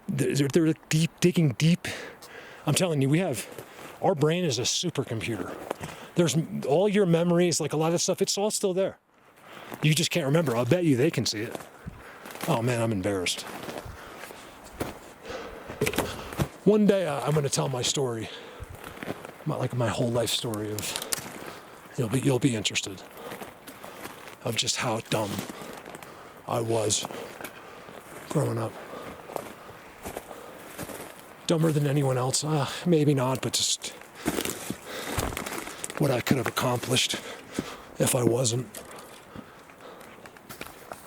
they're digging deep. I'm telling you, our brain is a supercomputer. There's all your memories, like a lot of stuff, it's all still there. You just can't remember. I'll bet you they can see it. Oh man, I'm embarrassed. One day I'm going to tell my story, my whole life story you'll be interested of just how dumb I was growing up. Dumber than anyone else? Maybe not, but just what I could have accomplished if I wasn't.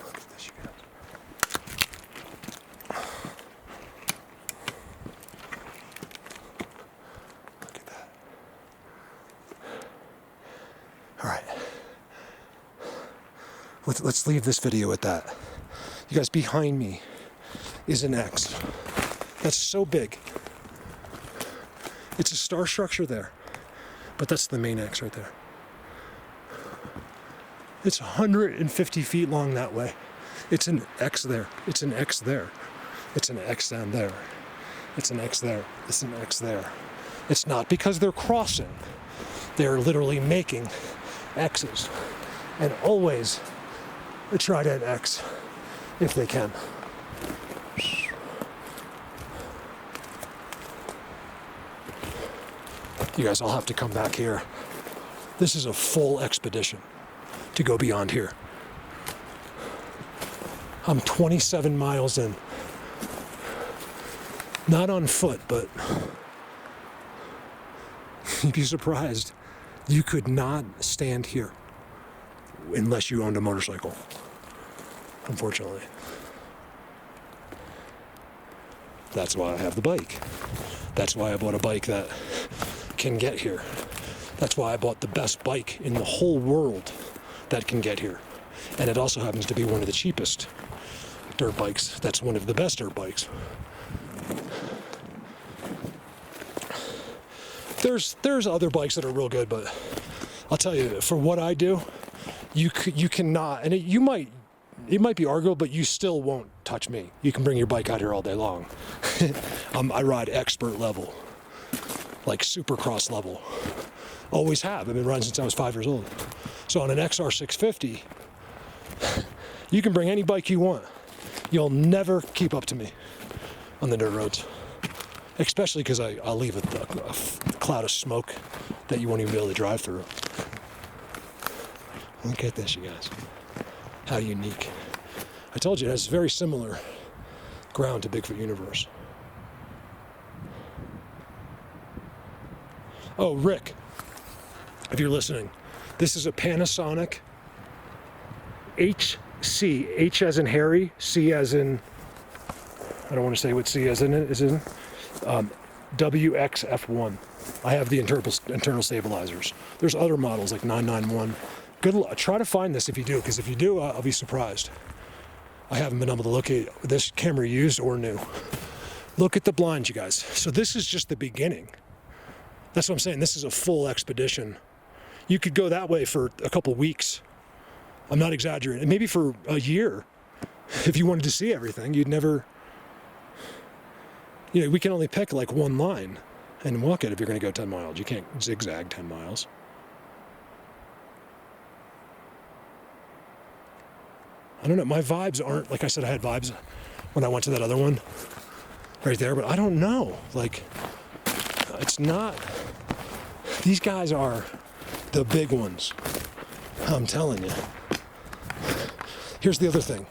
Look at this, you guys. Look at that. All right. Let's leave this video at that. You guys, behind me is an X. That's so big. It's a star structure there, but that's the main X right there. It's 150 feet long that way. It's an X there. It's an X there. It's an X down there. It's an X there. It's an X there. It's not because they're crossing. They're literally making X's, and always try to X if they can. You guys, I'll have to come back here. This is a full expedition to go beyond here. I'm 27 miles in. Not on foot, but you'd be surprised. You could not stand here unless you owned a motorcycle, unfortunately. That's why I have the bike. That's why I bought a bike that can get here. That's why I bought the best bike in the whole world that can get here. And it also happens to be one of the cheapest dirt bikes. That's one of the best dirt bikes. There's other bikes that are real good, but I'll tell you, for what I do, you cannot, and it might be arguable, but you still won't touch me. You can bring your bike out here all day long. I ride expert level. Like supercross level. Always have. I've been riding since I was 5 years old. So on an XR 650, you can bring any bike you want. You'll never keep up to me on the dirt roads. Especially because I'll leave a cloud of smoke that you won't even be able to drive through. Look at this, you guys. How unique. I told you it has very similar ground to Bigfoot Universe. Oh, Rick, if you're listening, this is a Panasonic HC, H as in Harry, C as in, I don't want to say what C as in it is in, WXF1. I have the internal stabilizers. There's other models like 991. Good luck. Try to find this if you do, because if you do, I'll be surprised. I haven't been able to locate this camera used or new. Look at the blinds, you guys. So this is just the beginning. That's what I'm saying. This is a full expedition. You could go that way for a couple weeks. I'm not exaggerating. Maybe for a year. If you wanted to see everything, you'd never... we can only pick like one line and walk it if you're going to go 10 miles. You can't zigzag 10 miles. I don't know. My vibes aren't... Like I said, I had vibes when I went to that other one right there, but I don't know. Like... It's not, these guys are the big ones. I'm telling you. Here's the other thing.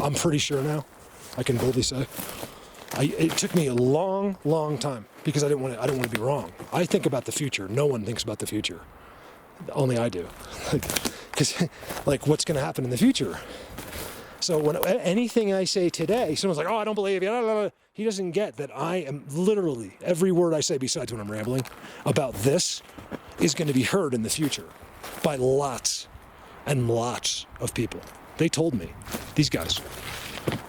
I'm pretty sure now, I can boldly say, it took me a long, long time because I don't want to be wrong. I think about the future. No one thinks about the future. Only I do. Because, what's going to happen in the future? So when anything I say today, someone's like, oh, I don't believe you. He doesn't get that I am literally, every word I say besides when I'm rambling about this is going to be heard in the future by lots and lots of people. They told me, these guys.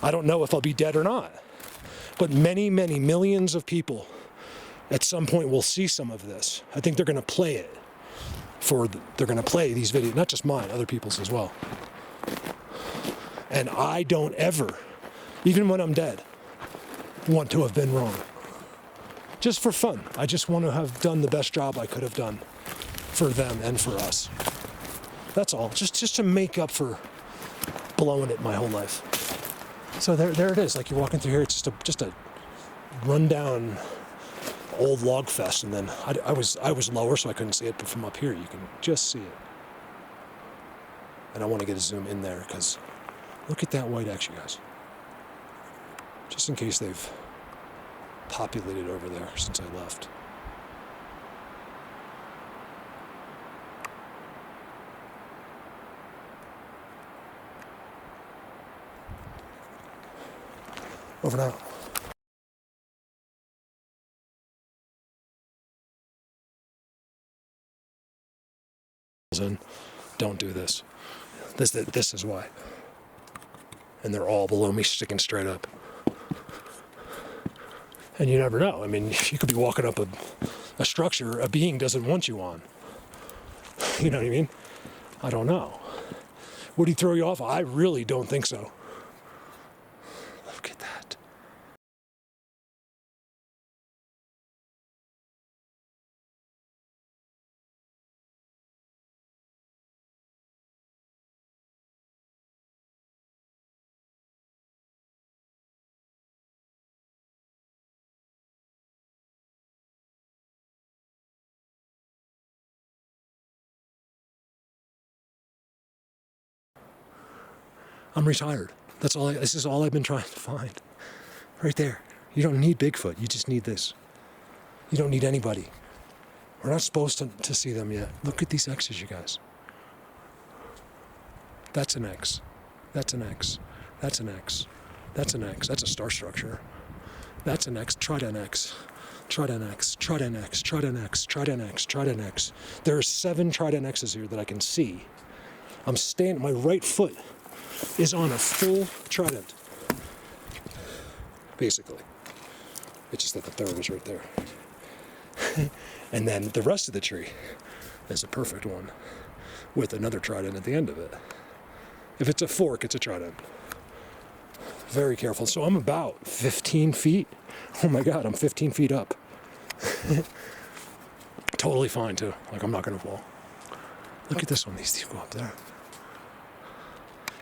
I don't know if I'll be dead or not, but many, many millions of people at some point will see some of this. I think they're going to play it they're going to play these videos, not just mine, other people's as well. And I don't ever even when I'm dead, want to have been wrong. Just for fun. I just want to have done the best job I could have done for them and for us. That's all. Just to make up for blowing it my whole life. So there it is. Like, you're walking through here, it's just a rundown old log fest, and then I was lower, so I couldn't see it, but from up here you can just see it. And I want to get a zoom in there, because look at that white X, you guys. Just in case they've populated over there since I left. Over now. And don't do this. This is why. And they're all below me, sticking straight up. And you never know. I mean, you could be walking up a structure a being doesn't want you on. You know what I mean? I don't know. Would he throw you off? I really don't think so. Look at that. I'm retired. This is all I've been trying to find. Right there. You don't need Bigfoot. You just need this. You don't need anybody. We're not supposed to see them yet. Look at these X's, you guys. That's an X. That's an X. That's an X. That's an X. That's a star structure. That's an X. Trident X. Trident X. Trident X. Trident X. Trident X. Trident X. There are 7 Trident X's here that I can see. I'm standing, my right foot is on a full trident, basically. It's just that the third is right there. And then the rest of the tree is a perfect one with another trident at the end of it. If it's a fork, it's a trident. Very careful. So I'm about 15 feet. Oh my God, I'm 15 feet up. Totally fine too. Like, I'm not gonna fall. Look at this one. These go up there.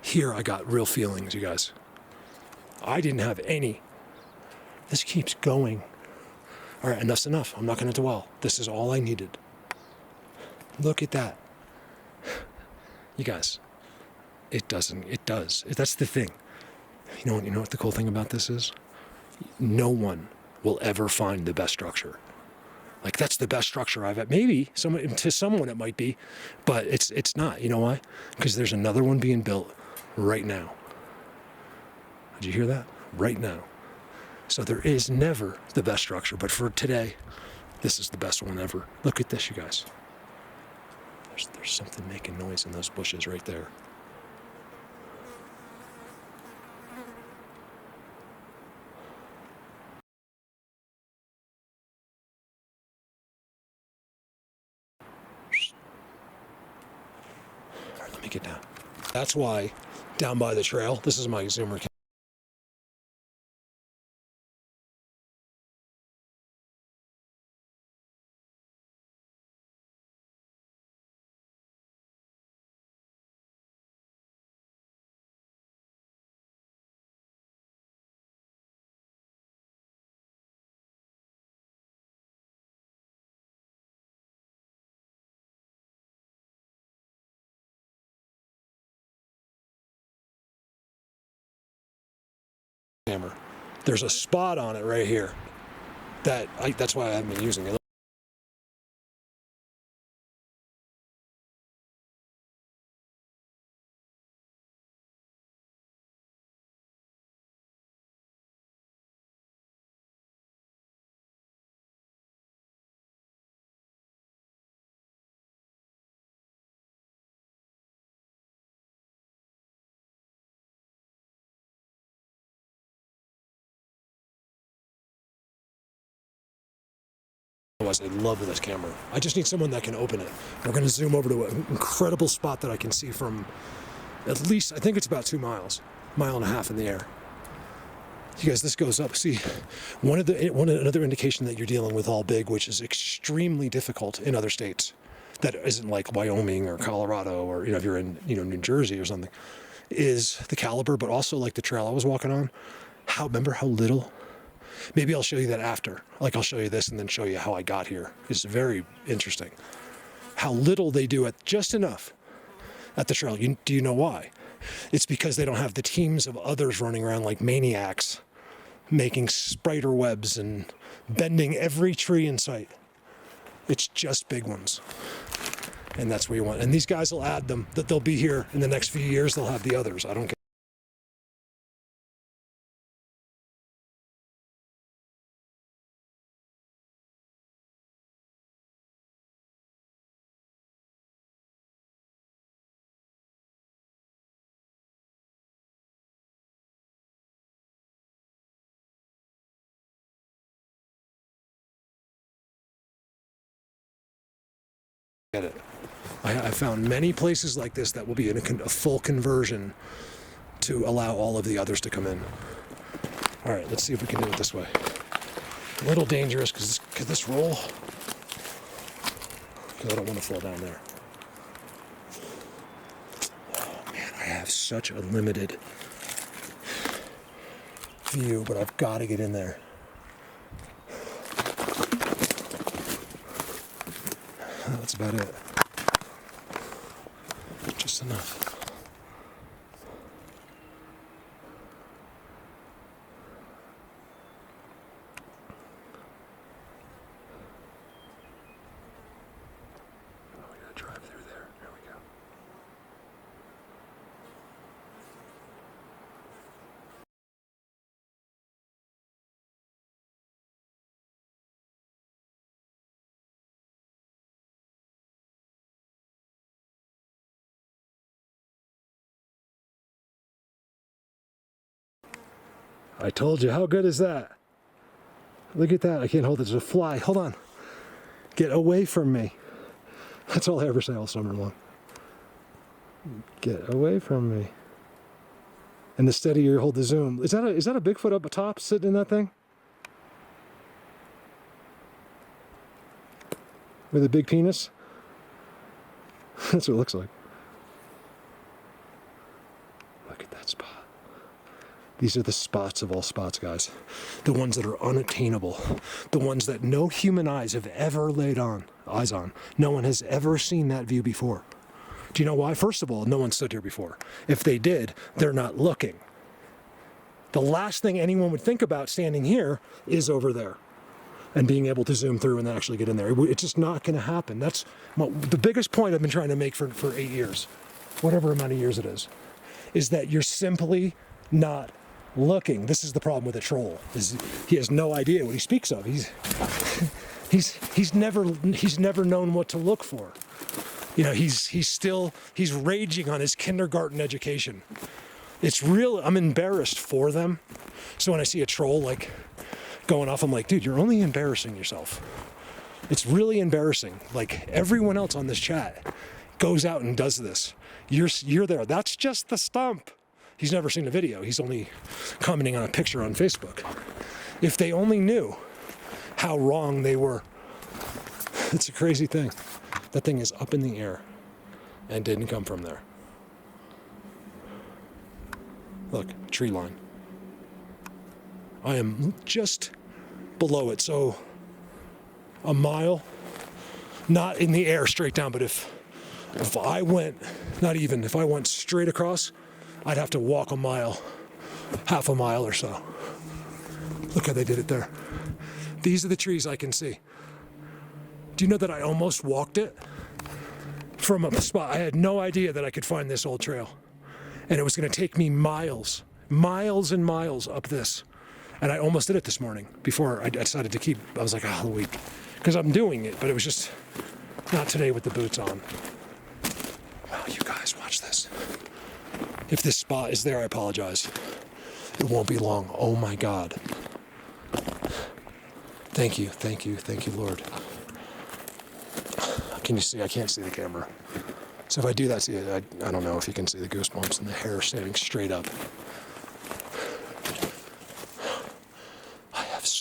Here I got real feelings, you guys. I didn't have any. This keeps going. All right, enough's enough. I'm not going to dwell. This is all I needed. Look at that. You guys, it does. That's the thing. You know what the cool thing about this is? No one will ever find the best structure. Like, that's the best structure I've had. Maybe to someone it might be, but it's not. You know why? Because there's another one being built right now. Did you hear that? Right now. So there is never the best structure, but for today, this is the best one ever. Look at this, you guys. There's something making noise in those bushes right there. All right, let me get down. That's why down by the trail, this is my zoomer. Camera. There's a spot on it right here that's why I haven't been using it. Otherwise, I love this camera. I just need someone that can open it. We're going to zoom over to an incredible spot that I can see from at least, I think it's about 2 miles, 1.5 miles in the air. You guys, this goes up. See, another indication that you're dealing with all big, which is extremely difficult in other states, that isn't like Wyoming or Colorado, or if you're in New Jersey or something, is the caliber, but also like the trail I was walking on. Remember how little? Maybe I'll show you that after. Like I'll show you this and then show you how I got here. It's very interesting. How little they do at just enough at the trail. Do you know why? It's because they don't have the teams of others running around like maniacs, making spider webs and bending every tree in sight. It's just big ones. And that's where you want. And these guys will add them, that they'll be here in the next few years. They'll have the others. I don't care. Get it. I found many places like this that will be in a full conversion to allow all of the others to come in. All right, let's see if we can do it this way. A little dangerous because this roll, because I don't want to fall down there. Oh man, I have such a limited view, but I've got to get in there. That's about it. Just enough. Oh, we gotta drive through there. Here we go. I told you, how good is that? Look at that, I can't hold it, there's a fly, hold on. Get away from me. That's all I ever say all summer long. Get away from me. And the steadier you hold the zoom. Is that a Bigfoot up top sitting in that thing? With a big penis? That's what it looks like. Look at that spot. These are the spots of all spots, guys. The ones that are unattainable. The ones that no human eyes have ever laid eyes on. No one has ever seen that view before. Do you know why? First of all, no one stood here before. If they did, they're not looking. The last thing anyone would think about standing here is over there and being able to zoom through and then actually get in there. It's just not going to happen. That's the biggest point I've been trying to make for 8 years, whatever amount of years it is that you're simply not looking. This is the problem with a troll. He has no idea what he speaks of. He's never known what to look for. He's raging on his kindergarten education. It's real. I'm embarrassed for them. So when I see a troll like going off, I'm like, dude, you're only embarrassing yourself. It's really embarrassing. Like everyone else on this chat goes out and does this. You're there. That's just the stump. He's never seen a video. He's only commenting on a picture on Facebook. If they only knew how wrong they were. It's a crazy thing. That thing is up in the air and didn't come from there. Look, tree line. I am just below it, so a mile, not in the air straight down, but if I went, if I went straight across, I'd have to walk a mile, half a mile or so. Look how they did it there. These are the trees I can see. Do you know that I almost walked it from a spot? I had no idea that I could find this old trail. And it was going to take me miles and miles up this. And I almost did it this morning before I decided to I was like, the week. Because I'm doing it, but it was just not today with the boots on. Wow, you guys, watch this. If this spot is there, I apologize. It won't be long. Oh my God. Thank you, Lord. Can you see? I can't see the camera. So if I do that, see, I don't know if you can see the goosebumps and the hair standing straight up.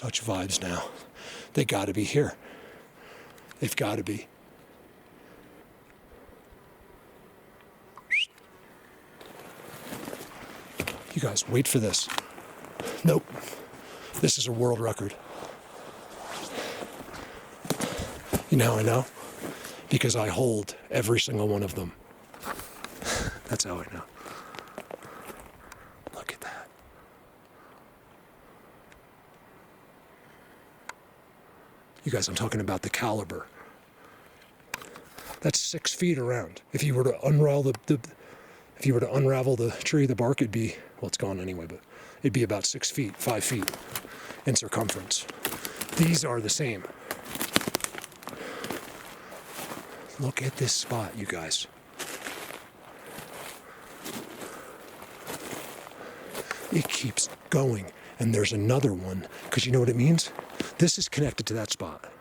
Such vibes now. They gotta be here. They've gotta be. You guys, wait for this. Nope. This is a world record. You know how I know? Because I hold every single one of them. That's how I know. Look at that. You guys, I'm talking about the caliber. That's 6 feet around. If you were to unravel the tree, the bark, it'd be, well, it's gone anyway, but it'd be about 6 feet, 5 feet in circumference. These are the same. Look at this spot, you guys. It keeps going, and there's another one, because you know what it means? This is connected to that spot.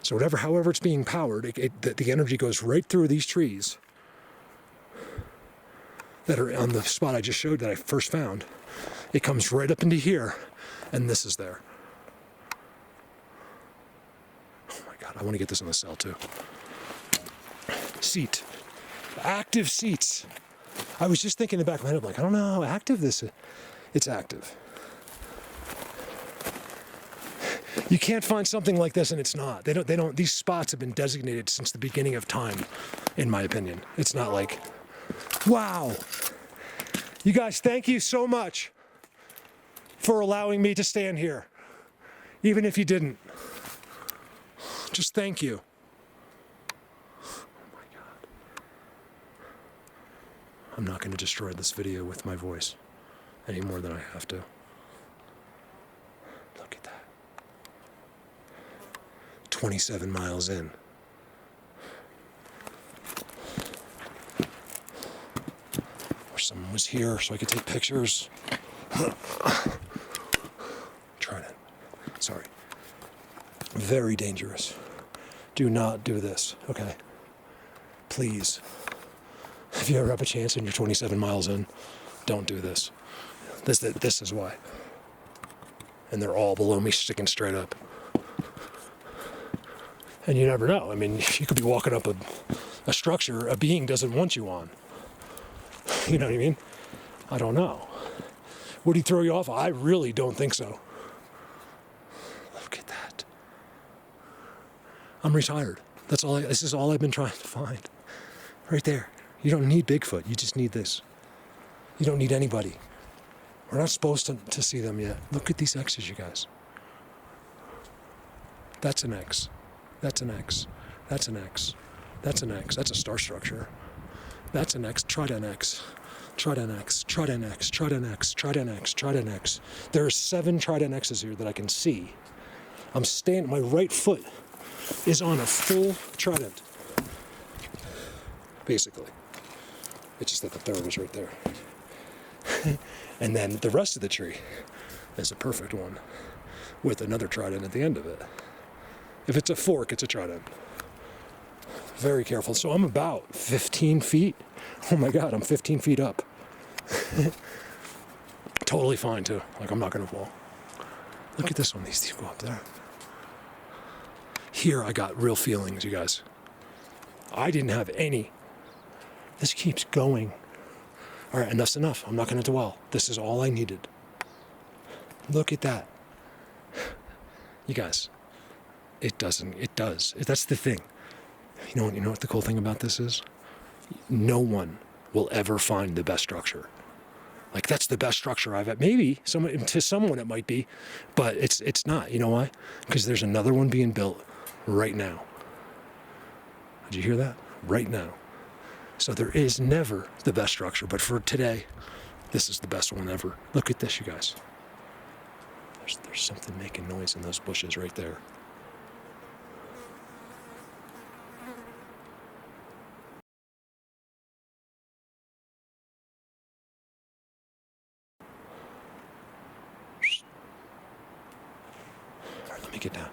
So however it's being powered, the energy goes right through these trees that are on the spot I just showed that I first found. It comes right up into here, and this is there. Oh my God, I want to get this on the cell too. Seat. Active seats. I was just thinking in the back of my head, I'm like, I don't know how active this is. It's active. You can't find something like this and it's not. They don't, these spots have been designated since the beginning of time, in my opinion. It's not like, wow. You guys, thank you so much for allowing me to stand here. Even if you didn't. Just thank you. Oh my God. I'm not going to destroy this video with my voice any more than I have to. Look at that. 27 miles in. Wish someone was here so I could take pictures. Trident. Sorry. Very dangerous. Do not do this, okay? Please. If you ever have a chance and you're 27 miles in, don't do this. This is why. And they're all below me, sticking straight up. And you never know. I mean, you could be walking up a structure a being doesn't want you on. You know what I mean? I don't know. Would he throw you off? I really don't think so. Look at that. I'm retired. This is all I've been trying to find. Right there. You don't need Bigfoot. You just need this. You don't need anybody. We're not supposed to see them yet. Look at these X's, you guys. That's an X. That's an X. That's an X. That's an X. That's a star structure. That's an X. Trident X. Trident X. Trident X. Trident X. Trident X. Trident X. There are 7 Trident X's here that I can see. I'm standing, my right foot is on a full trident. Basically. It's just that the third is right there. And then the rest of the tree is a perfect one with another trident at the end of it. If it's a fork, it's a trident. Very careful. So I'm about 15 feet. Oh my God, I'm 15 feet up. Totally fine too. Like I'm not gonna fall. Look at this one. These go up there. Here I got real feelings, you guys. I didn't have any. This keeps going. All right, enough's enough. I'm not going to dwell. This is all I needed. Look at that. You guys, it does. That's the thing. You know what the cool thing about this is? No one will ever find the best structure. Like that's the best structure I've had. Maybe to someone it might be, but it's not. You know why? Because there's another one being built right now. Did you hear that? Right now. So there is never the best structure, but for today, this is the best one ever. Look at this, you guys. There's something making noise in those bushes right there. All right, let me get down.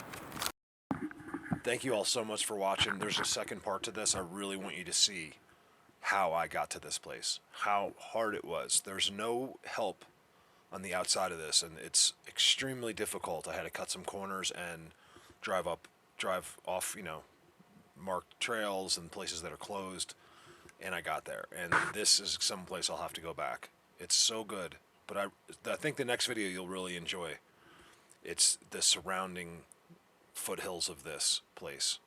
Thank you all so much for watching. There's a second part to this. I really want you to see how I got to this place, how hard it was. There's no help on the outside of this, and it's extremely difficult. I had to cut some corners and drive off, marked trails and places that are closed, and I got there. And this is some place I'll have to go back. It's so good. But I think the next video you'll really enjoy. It's the surrounding foothills of this place.